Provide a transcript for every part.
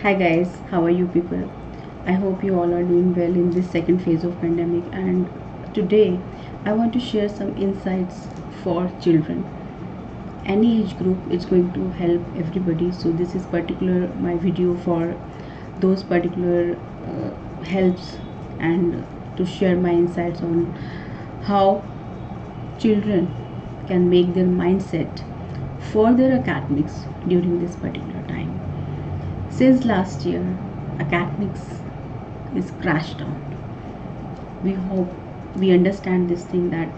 Hi guys, how are you people? I hope you all are doing well in this second phase of pandemic, and today I want to share some insights for children. Any age group is going to help everybody, so this is particular my video for those particular helps and to share my insights on how children can make their mindset for their academics during this particular time. Since last year, academics is crashed down. We hope we understand this thing that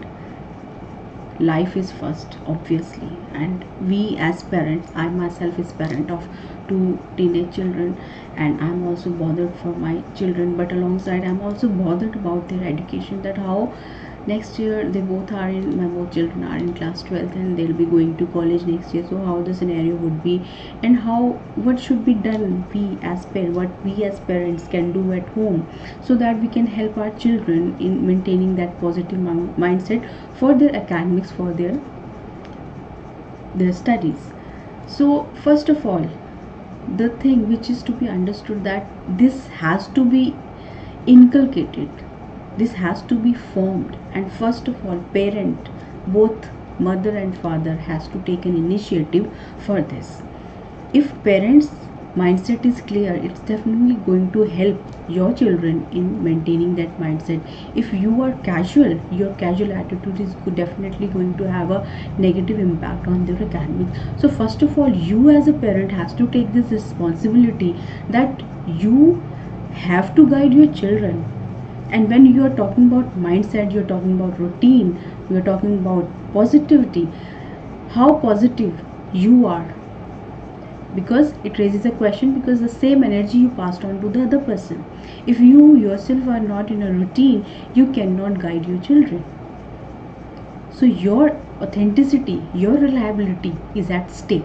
life is first, obviously, and we as parents, I myself is parent of two teenage children, and I'm also bothered for my children, but alongside I'm also bothered about their education, that how next year they both are in my both children are in class 12th and they'll be going to college next year. So how the scenario would be, and how what should be done, what we as parents can do at home, so that we can help our children in maintaining that positive mindset for their academics, for their studies. So first of all, the thing which is to be understood, that this has to be inculcated, this has to be formed, and first of all parent, both mother and father, has to take an initiative for this. If parents mindset is clear, it's definitely going to help your children in maintaining that mindset. If you are casual, your casual attitude is definitely going to have a negative impact on their academics. So first of all, you as a parent has to take this responsibility, that you have to guide your children. And when you are talking about mindset, you're talking about routine, you're talking about positivity, how positive you are, because it raises a question, because the same energy you passed on to the other person. If you yourself are not in a routine, you cannot guide your children. So your authenticity, your reliability is at stake.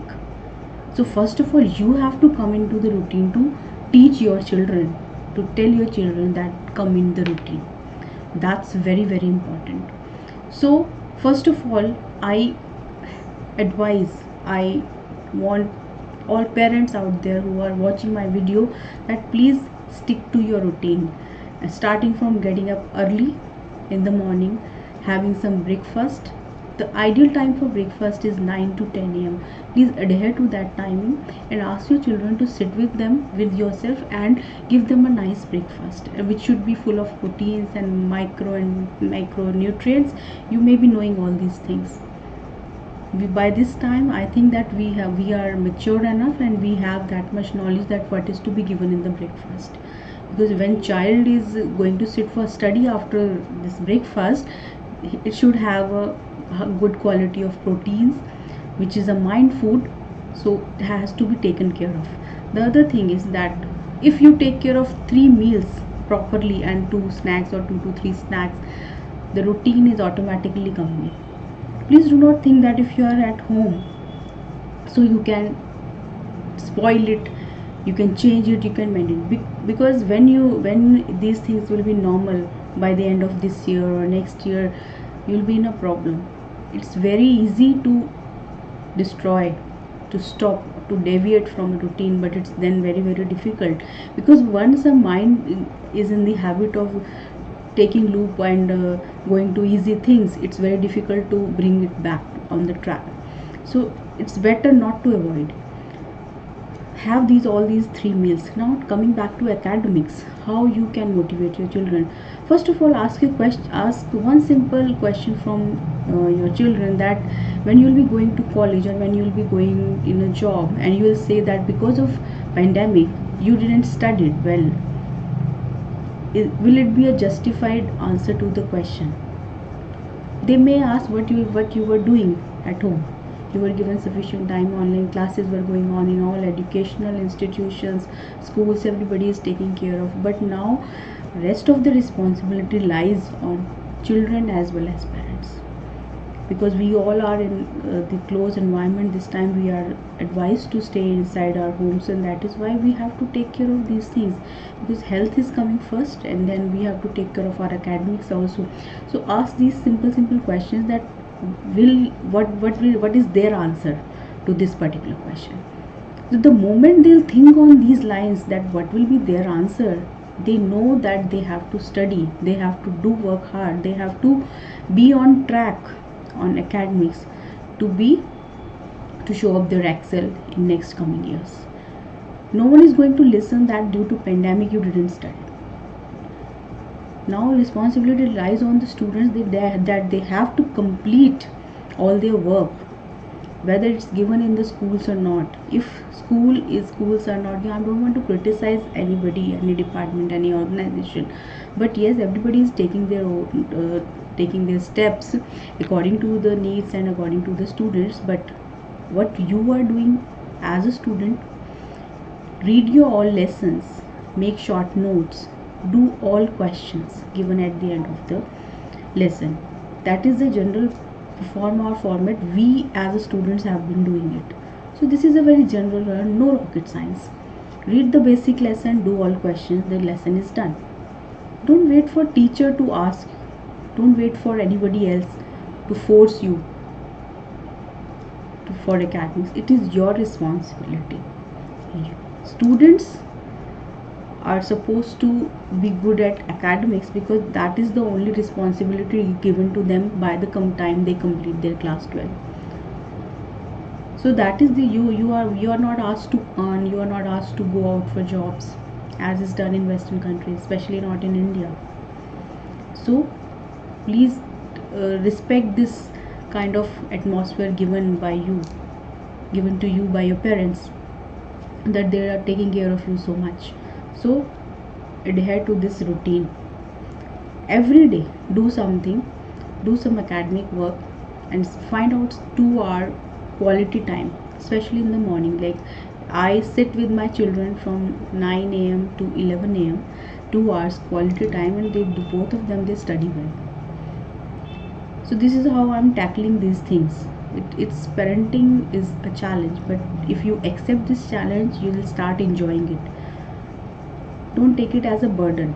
So first of all, you have to come into the routine to teach your children, to tell your children that come in the routine. That's very very important. So first of all, I advise, I want all parents out there who are watching my video, that please stick to your routine, starting from getting up early in the morning, having some breakfast. The ideal time for breakfast is 9 to 10 a.m. Please adhere to that timing and ask your children to sit with them, with yourself, and give them a nice breakfast, which should be full of proteins and micronutrients. You may be knowing all these things. By this time I think that we are mature enough, and we have that much knowledge that what is to be given in the breakfast. Because when child is going to sit for study after this breakfast, it should have a good quality of proteins, which is a mind food, so it has to be taken care of. The other thing is that if you take care of 3 meals properly and 2 snacks or 2 to 3 snacks, the routine is automatically coming. Please do not think that if you are at home, so you can spoil it, you can change it, you can maintain it. Because when these things will be normal by the end of this year or next year, you'll be in a problem. It's very easy to destroy, to stop, to deviate from a routine, but it's then very very difficult, because once a mind is in the habit of taking loop and going to easy things, it's very difficult to bring it back on the track. So it's better not to avoid, have all these 3 meals. Now coming back to academics, how you can motivate your children. First of all, ask one simple question from your children, that when you'll be going to college or when you'll be going in a job, and you will say that because of pandemic you didn't study well, will it be a justified answer to the question? They may ask what you were doing at home. You were given sufficient time, online classes were going on in all educational institutions, schools, everybody is taking care of. But now rest of the responsibility lies on children as well as parents, because we all are in the closed environment. This time we are advised to stay inside our homes, and that is why we have to take care of these things, because health is coming first, and then we have to take care of our academics also. So ask these simple questions, that will what is their answer to this particular question. The moment they'll think on these lines that what will be their answer, they know that they have to study, they have to do work hard, they have to be on track on academics to be to show up their excel in next coming years. No one is going to listen that due to pandemic you didn't study. Now responsibility lies on the students that they have to complete all their work, whether it's given in the schools or not. If schools are not, I don't want to criticize anybody, any department, any organization, but yes, everybody is taking their own, taking their steps according to the needs and according to the students. But what you are doing as a student, read your all lessons, make short notes, do all questions given at the end of the lesson. That is the general form or format we as students have been doing it. So this is a very general, no rocket science. Read the basic lesson, do all questions, the lesson is done. Don't wait for teacher to ask, don't wait for anybody else to force you for academics. It is your responsibility. Students are supposed to be good at academics because that is the only responsibility given to them by the time they complete their class 12. So that is the you are not asked to earn, you are not asked to go out for jobs as is done in western countries, especially not in India. So please respect this kind of atmosphere given to you by your parents, that they are taking care of you so much. So adhere to this routine. Every day do something, do some academic work, and find out 2 hour quality time, especially in the morning. Like I sit with my children from 9 a.m. to 11 a.m. 2 hours quality time, and they do, both of them they study well. So this is how I'm tackling these things. It's parenting is a challenge, but if you accept this challenge, you will start enjoying it. Don't take it as a burden.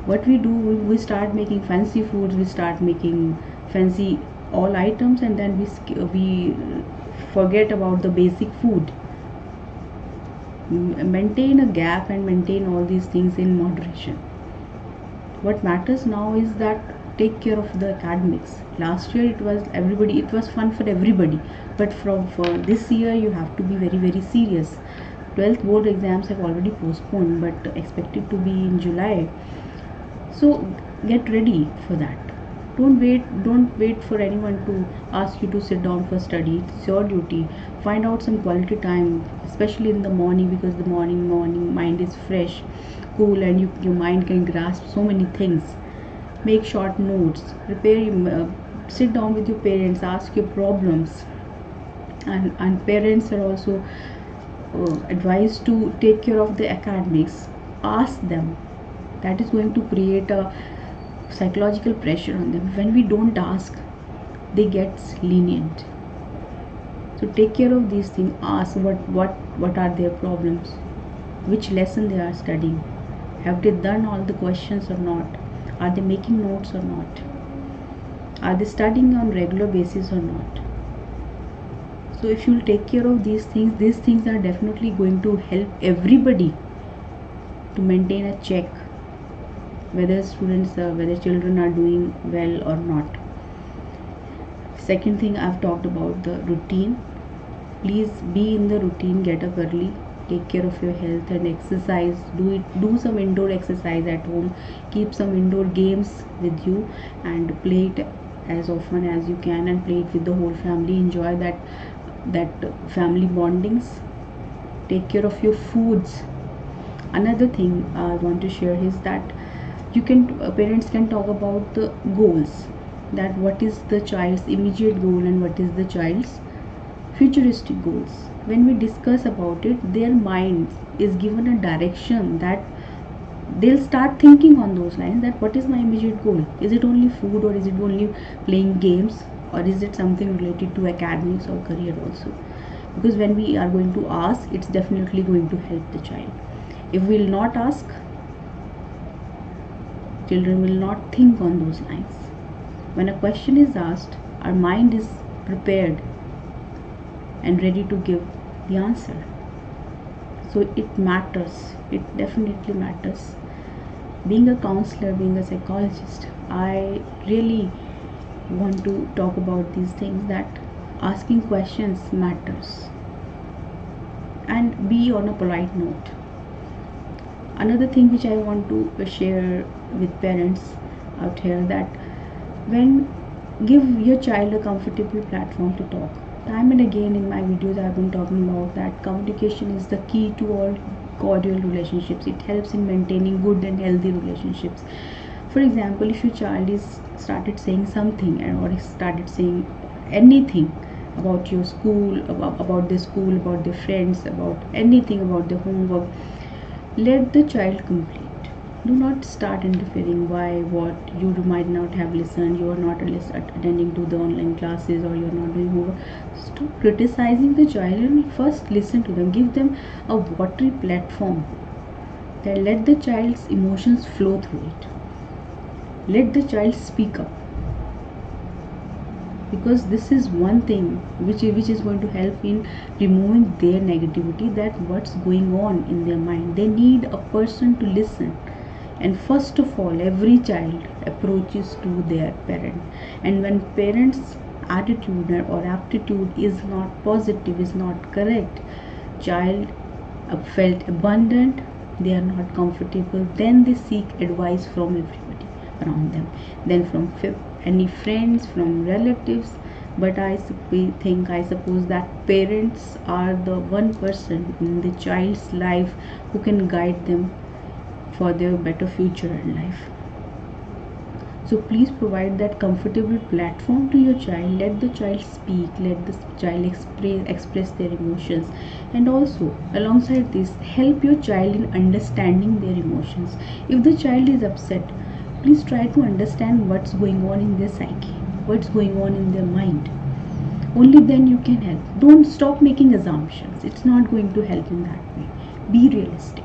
What we do, we start making fancy foods, we start making fancy all items, and then we forget about the basic food. Maintain a gap and maintain all these things in moderation. What matters now is that take care of the academics. Last year it was fun for everybody, but for this year you have to be very, very serious. 12th board exams have already postponed, but expected to be in July. So get ready for that. Don't wait for anyone to ask you to sit down for study. It's your duty. Find out some quality time, especially in the morning, because the morning mind is fresh, cool, and your mind can grasp so many things. Make short notes, sit down with your parents, ask your problems, and parents are also advised to take care of the academics. Ask them. That is going to create a psychological pressure on them. When we don't ask, they get lenient. So take care of these things. Ask what are their problems, which lesson they are studying, have they done all the questions or not, are they making notes or not, are they studying on regular basis or not. So if you will take care of these things are definitely going to help everybody to maintain a check whether children are doing well or not. Second thing, I've talked about the routine. Please be in the routine. Get up early, take care of your health and exercise. Do some indoor exercise at home. Keep some indoor games with you and play it as often as you can, and play it with the whole family. Enjoy that family bondings. Take care of your foods. Another thing I want to share is that parents can talk about the goals, that what is the child's immediate goal and what is the child's futuristic goals. When we discuss about it, their mind is given a direction that they'll start thinking on those lines, that what is my immediate goal? Is it only food, or is it only playing games, or is it something related to academics or career also? Because when we are going to ask, it's definitely going to help the child. If we will not ask, children will not think on those lines. When a question is asked, our mind is prepared and ready to give the answer. So it matters, it definitely matters. Being a counselor, being a psychologist, I really want to talk about these things, that asking questions matters, and be on a polite note. Another thing which I want to share with parents out here, that when give your child a comfortable platform to talk. Time and again in my videos I've been talking about that communication is the key to all cordial relationships. It helps in maintaining good and healthy relationships. For example, if your child is started saying something, or started saying anything about your school, about the school, about their friends, about anything, about the homework, let the child complete. Do not start interfering. Why, what, you might not have listened, you are not attending to the online classes, or you are not doing homework. Stop criticizing the child and first listen to them. Give them a watery platform. Then let the child's emotions flow through it. Let the child speak up, because this is one thing which is going to help in removing their negativity, that what's going on in their mind. They need a person to listen. And first of all, every child approaches to their parent, and when parents attitude or aptitude is not positive, is not correct, child felt abandoned, they are not comfortable, then they seek advice from everybody around them, then from any friends, from relatives. But I suppose that parents are the one person in the child's life who can guide them for their better future in life. So please provide that comfortable platform to your child. Let the child speak, let the child express their emotions, and also alongside this, help your child in understanding their emotions. If the child is upset, please try to understand what's going on in their psyche, what's going on in their mind. Only then you can help. Don't stop making assumptions, it's not going to help in that way. Be realistic.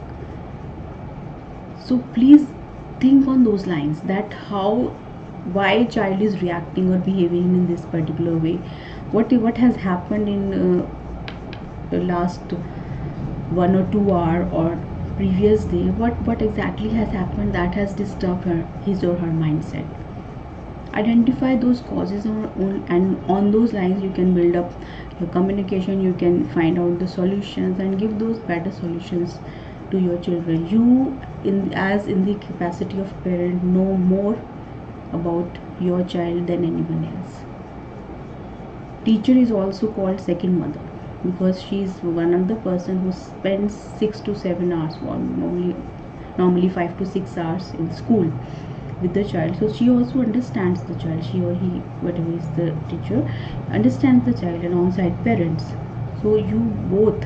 So please think on those lines, that how, why a child is reacting or behaving in this particular way. What has happened in the last 1 or 2 hour or previous day, what exactly has happened that has disturbed his or her mindset. Identify those causes and on those lines you can build up your communication. You can find out the solutions and give those better solutions to your children. You, in the capacity of parent, know more about your child than anyone else. Teacher is also called second mother, because she is one of the person who spends 6 to 7 hours, or normally 5 to 6 hours in school with the child. So she also understands the child, she or he, whatever is the teacher, understands the child alongside parents. So you both,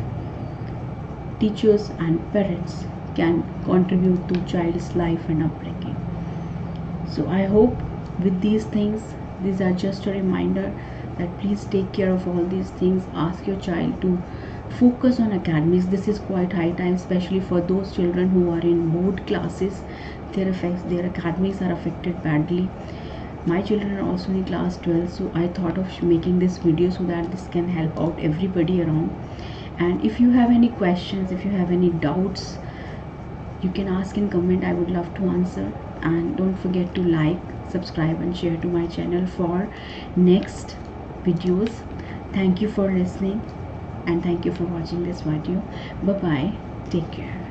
teachers and parents, can contribute to child's life and upbringing. So I hope with these things, these are just a reminder that please take care of all these things. Ask your child to focus on academics. This is quite high time, especially for those children who are in board classes. Their academics are affected badly. My children are also in class 12, so I thought of making this video so that this can help out everybody around. And if you have any questions, if you have any doubts, you can ask in comment. I would love to answer. And don't forget to like, subscribe and share to my channel for next videos. Thank you for listening, and thank you for watching this video. Bye bye, take care.